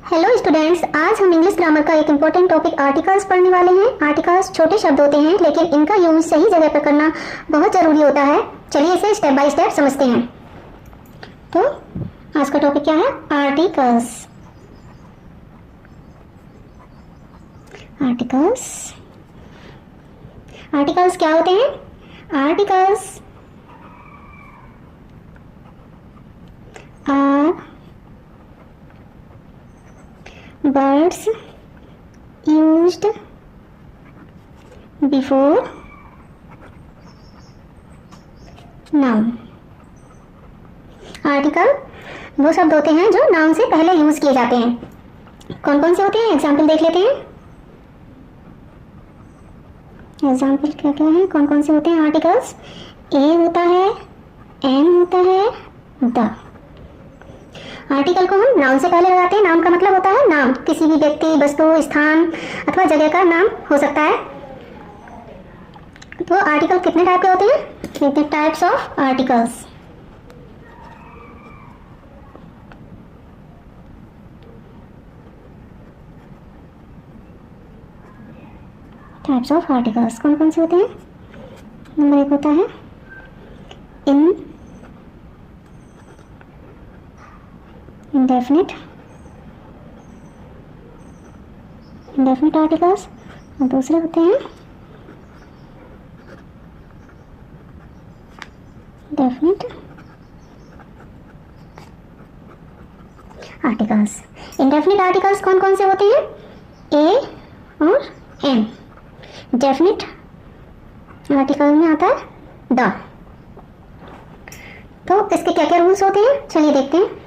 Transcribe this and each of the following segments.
Hello students, आज हम English grammar का एक इम्पोर्टेंट टॉपिक आर्टिकल्स पढ़ने वाले हैं। आर्टिकल्स छोटे शब्द होते हैं, लेकिन इनका यूज सही जगह पर करना बहुत ज़रूरी होता है। चलिए इसे स्टेप बाय स्टेप समझते हैं। तो आज का टॉपिक क्या है? आर्टिकल्स। आर्टिकल्स आर्टिकल्स क्या होते हैं? Articles are words used before noun। Article वो शब्द होते हैं जो नाउन से पहले यूज किए जाते हैं। कौन कौन से होते हैं? एग्जाम्पल देख लेते हैं। एग्जाम्पल क्या क्या है, कौन कौन से होते हैं आर्टिकल्स? ए होता है, एन होता है, द। आर्टिकल को हम नाउन से पहले लगाते हैं। नाउन का मतलब होता है नाम, किसी भी व्यक्ति, वस्तु, स्थान अथवा जगह का नाम हो सकता है। तो आर्टिकल कितने टाइप के होते हैं? कितने types of articles? Types of articles कौन कौन से होते हैं? नंबर 1 होता है इन indefinite आर्टिकल्स, और दूसरे होते हैं डेफिनेट आर्टिकल्स। इंडेफिनिट आर्टिकल्स कौन कौन से होते हैं? ए और एन। डेफिनिट आर्टिकल में आता है द। तो इसके क्या क्या रूल्स होते हैं, चलिए देखते हैं।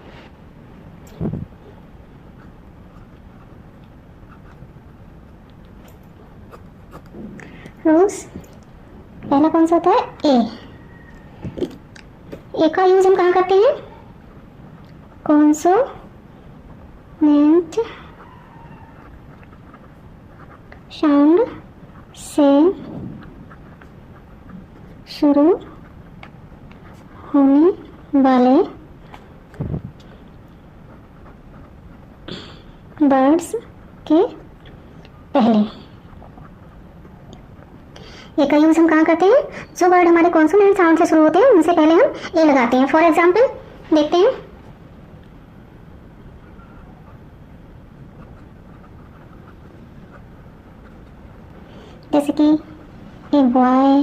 रूल्स पहला कौन सा होता है? ए का यूज हम कहाँ करते हैं? कॉन्सोनेंट साउंड से शुरू होने वाले वर्ड्स के पहले। ए का यूज हम कहाँ करते हैं? जो वर्ड हमारे कॉन्सोनेंट साउंड से शुरू होते हैं उनसे पहले हम ए लगाते हैं। फॉर एग्जाम्पल देखते हैं। जैसे कि a boy,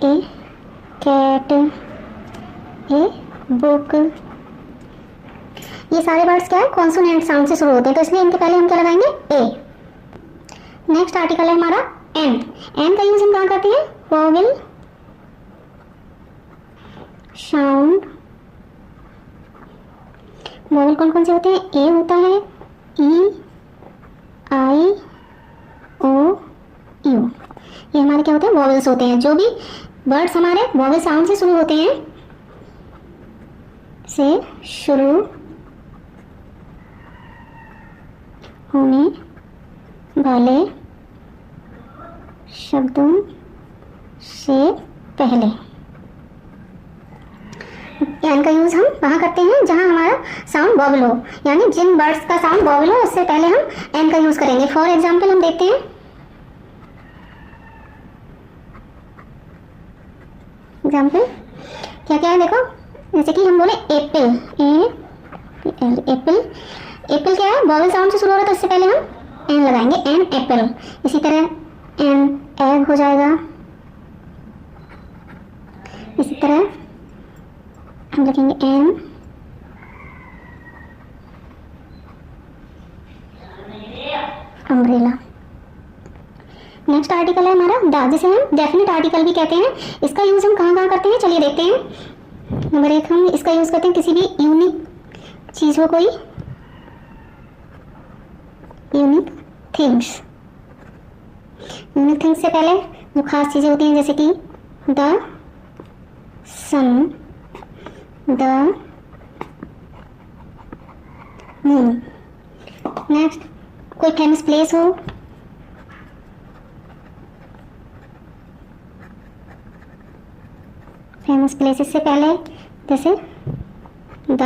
a cat, a book. ये सारे वर्ड्स क्या है? कॉन्सोनेंट साउंड से शुरू होते हैं, तो इसलिए इनके पहले हम क्या लगाएंगे? ए। नेक्स्ट आर्टिकल है हमारा एन। एन का यूज हम कहाँ करते हैं? Vowel sound. वोवेल कौन कौन से होते हैं? ए होता है, ई, आई, ओ, यू। ये हमारे क्या होते हैं? वोवेल्स होते हैं। जो भी वर्ड्स हमारे वोवेल साउंड से शुरू होते हैं, से शुरू होने वाले शब्दों से पहले एन का यूज हम वहां करते हैं जहां हमारा साउंड वोवेल हो, यानी जिन वर्ड्स का साउंड वोवेल हो उससे पहले हम एन का यूज करेंगे। फॉर एग्जाम्पल हम देखते हैं। एग्जाम्पल क्या क्या है देखो। जैसे कि हम बोले एप्पल, एप्पल। एप्पल क्या है? वोवेल साउंड से शुरू हो रहा है, तो इससे पहले हम एन लगाएंगे, एन एप्पल। इसी तरह एन एग हो जाएगा। इसी तरह हम लिखेंगे एन अम्ब्रेला। नेक्स्ट आर्टिकल है हमारा द, जिसे हम डेफिनेट आर्टिकल भी कहते हैं। इसका यूज हम कहाँ कहाँ करते हैं, चलिए देखते हैं। नंबर 1 हम इसका यूज करते हैं किसी भी यूनिक चीज हो, कोई यूनिक थिंग्स। यूनिक थिंग्स से पहले जो खास चीजें होती हैं, जैसे कि the sun, the moon. Next कोई फेमस प्लेस हो, फेमस प्लेसेस से पहले जैसे द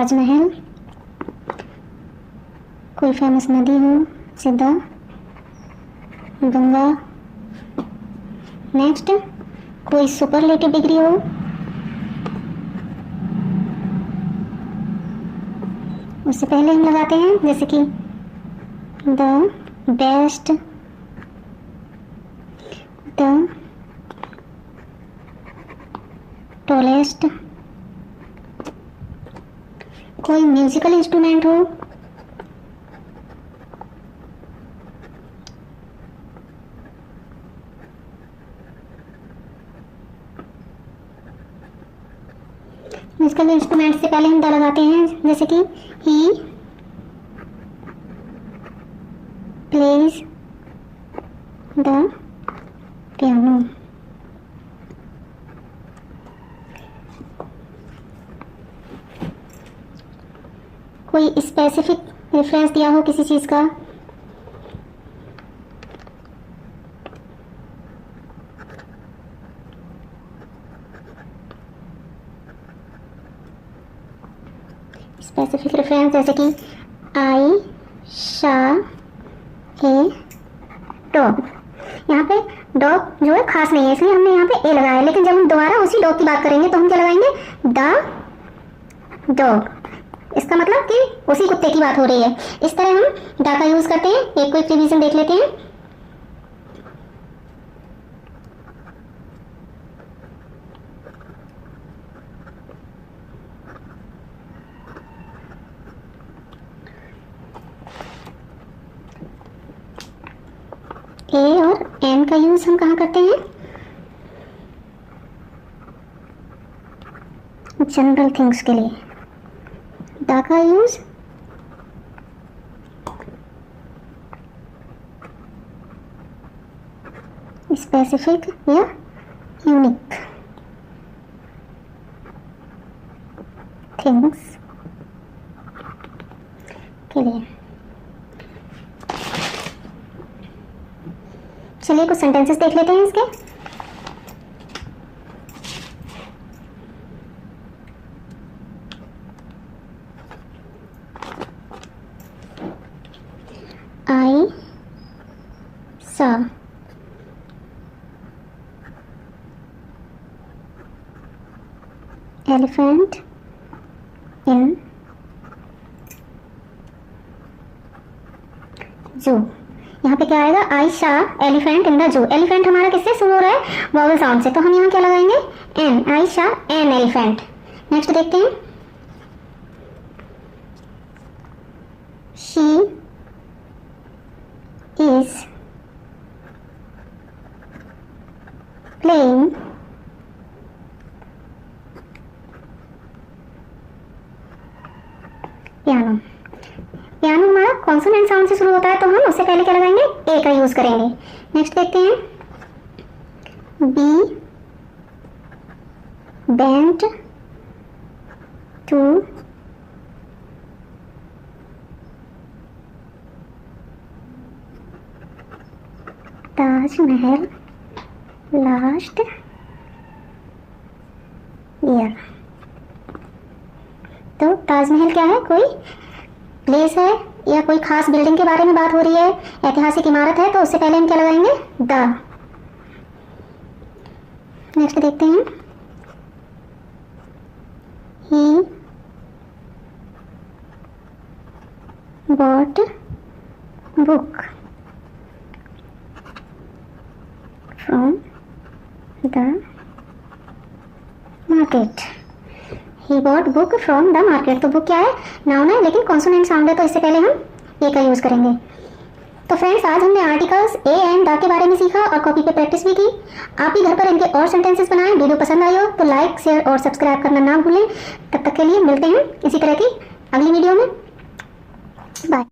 ताजमहल, कोई फेमस नदी हो, सिद्धा, गंगा। नेक्स्ट, कोई सुपरलेटिव डिग्री हो, उससे पहले हम लगाते हैं जैसे कि द बेस्ट, द टॉलेस्ट। कोई म्यूजिकल इंस्ट्रूमेंट हो, म्यूजिकल इंस्ट्रूमेंट से पहले हम द लगाते हैं जैसे कि ही प्लेज द पियानो। कोई स्पेसिफिक रेफरेंस दिया हो किसी चीज का, स्पेसिफिक रेफरेंस जैसे कि आई शा ए डॉग। यहाँ पे डॉग जो है खास नहीं है इसलिए हमने यहाँ पे ए लगाया है, लेकिन जब हम दोबारा उसी डॉग की बात करेंगे तो हम क्या लगाएंगे, द डॉग। इसका मतलब कि उसी कुत्ते की बात हो रही है। इस तरह हम द का यूज करते हैं। एक क्विक रिवीजन देख लेते हैं। ए और एन का यूज हम कहाँ करते हैं, जनरल थिंग्स के लिए। द का यूज स्पेसिफिक या यूनिक थिंग्स के लिए। चलिए कुछ सेंटेंसेस देख लेते हैं इसके। आई सा एलिफेंट इन जू। यहाँ पे क्या आएगा, आई सा elephant in the zoo. Elephant हमारा किससे शुरू हो रहा है, वॉवल साउंड से, तो हम यहाँ क्या लगाएंगे, एन। आई सा एन एलिफेंट। नेक्स्ट देखते हैं, she is playing piano. Piano हमारा कॉन्सोनेंट साउंड से शुरू होता है तो हम उससे पहले क्या लगाएंगे, ए का यूज करेंगे। नेक्स्ट देखते हैं, B bent to Taj Mahal last year. तो ताजमहल क्या है, कोई प्लेस है या कोई खास बिल्डिंग के बारे में बात हो रही है, ऐतिहासिक इमारत है, तो उससे पहले हम क्या लगाएंगे, द। नेक्स्ट देखते हैं, he bought book from the market. He bought book from the market. तो बुक क्या है, नाउन है लेकिन कॉन्सोनेंट साउंड है, तो इससे पहले हम ए का यूज करेंगे। तो फ्रेंड्स आज हमने आर्टिकल्स ए एंड द के बारे में सीखा और कॉपी पे प्रैक्टिस भी की। आप भी घर पर इनके और सेंटेंसेस बनाएं। वीडियो पसंद आई हो तो लाइक शेयर और सब्सक्राइब करना ना भूलें। तब तक के लिए मिलते हैं इसी तरह की अगली वीडियो में। बाय।